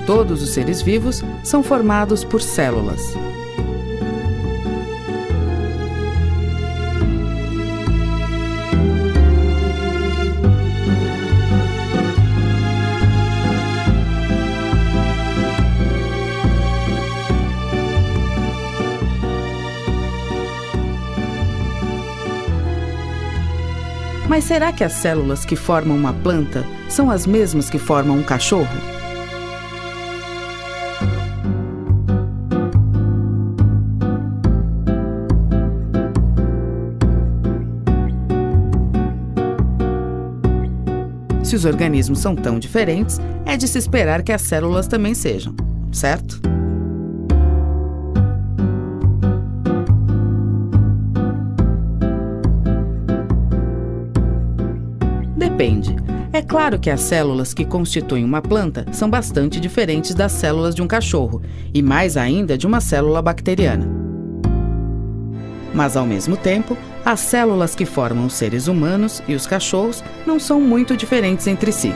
todos os seres vivos são formados por células. Mas será que as células que formam uma planta são as mesmas que formam um cachorro? Se os organismos são tão diferentes, é de se esperar que as células também sejam, certo? Depende. É claro que as células que constituem uma planta são bastante diferentes das células de um cachorro, e mais ainda de uma célula bacteriana. Mas, ao mesmo tempo, as células que formam os seres humanos e os cachorros não são muito diferentes entre si.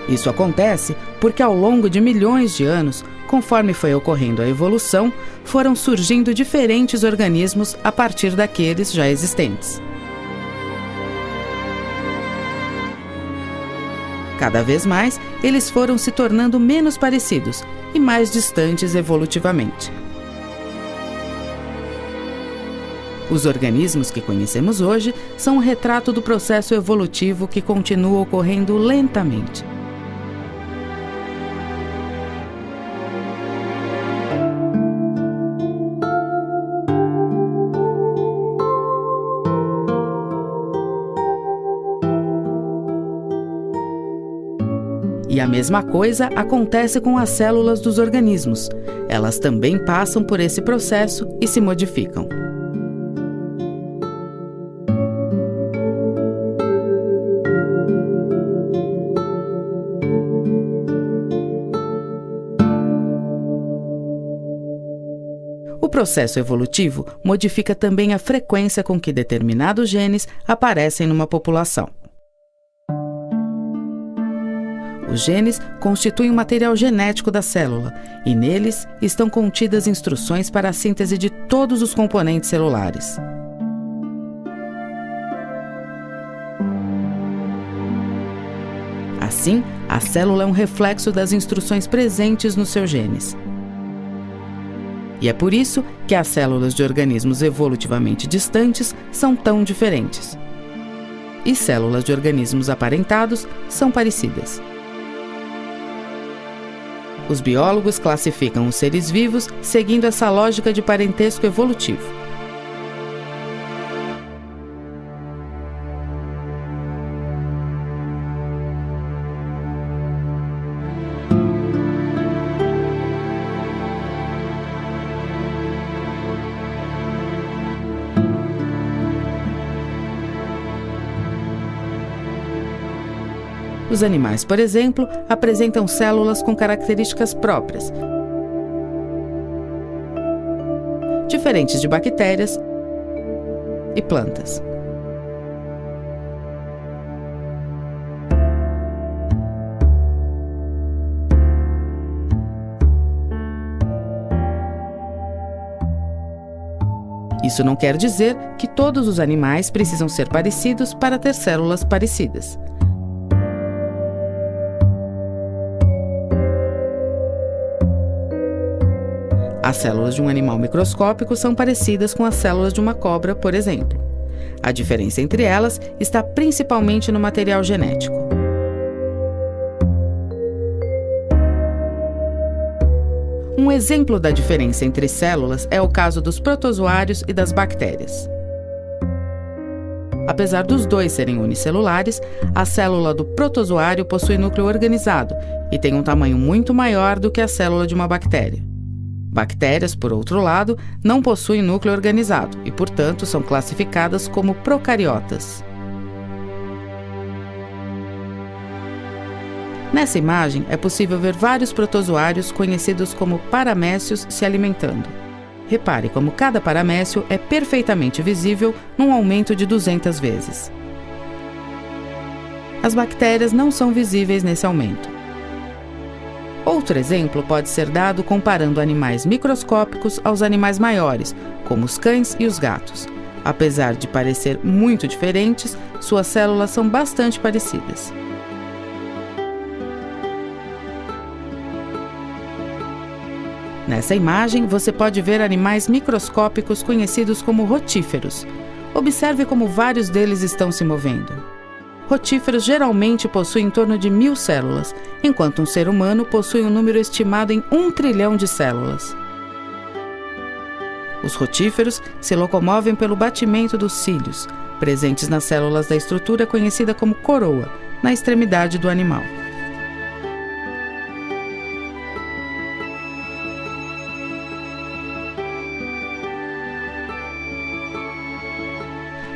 Isso acontece porque ao longo de milhões de anos, conforme foi ocorrendo a evolução, foram surgindo diferentes organismos a partir daqueles já existentes. Cada vez mais, eles foram se tornando menos parecidos e mais distantes evolutivamente. Os organismos que conhecemos hoje são um retrato do processo evolutivo que continua ocorrendo lentamente. E a mesma coisa acontece com as células dos organismos. Elas também passam por esse processo e se modificam. O processo evolutivo modifica também a frequência com que determinados genes aparecem numa população. Os genes constituem o material genético da célula e neles estão contidas instruções para a síntese de todos os componentes celulares. Assim, a célula é um reflexo das instruções presentes nos seus genes. E é por isso que as células de organismos evolutivamente distantes são tão diferentes. E células de organismos aparentados são parecidas. Os biólogos classificam os seres vivos seguindo essa lógica de parentesco evolutivo. Os animais, por exemplo, apresentam células com características próprias, diferentes de bactérias e plantas. Isso não quer dizer que todos os animais precisam ser parecidos para ter células parecidas. As células de um animal microscópico são parecidas com as células de uma cobra, por exemplo. A diferença entre elas está principalmente no material genético. Um exemplo da diferença entre células é o caso dos protozoários e das bactérias. Apesar dos dois serem unicelulares, a célula do protozoário possui núcleo organizado e tem um tamanho muito maior do que a célula de uma bactéria. Bactérias, por outro lado, não possuem núcleo organizado e, portanto, são classificadas como procariotas. Nessa imagem, é possível ver vários protozoários conhecidos como paramécios se alimentando. Repare como cada paramécio é perfeitamente visível num aumento de 200 vezes. As bactérias não são visíveis nesse aumento. Outro exemplo pode ser dado comparando animais microscópicos aos animais maiores, como os cães e os gatos. Apesar de parecer muito diferentes, suas células são bastante parecidas. Nessa imagem, você pode ver animais microscópicos conhecidos como rotíferos. Observe como vários deles estão se movendo. Rotíferos geralmente possuem em torno de 1000 células, enquanto um ser humano possui um número estimado em 1 trilhão de células. Os rotíferos se locomovem pelo batimento dos cílios, presentes nas células da estrutura conhecida como coroa, na extremidade do animal.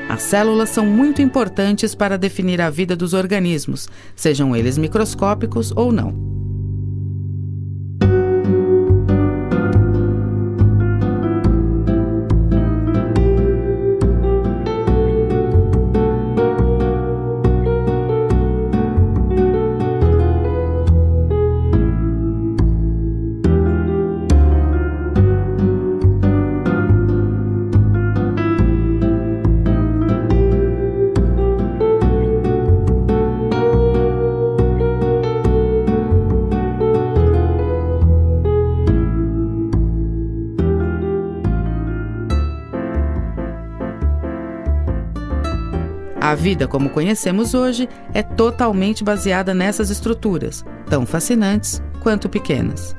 As células são muito importantes para definir a vida dos organismos, sejam eles microscópicos ou não. A vida como conhecemos hoje é totalmente baseada nessas estruturas, tão fascinantes quanto pequenas.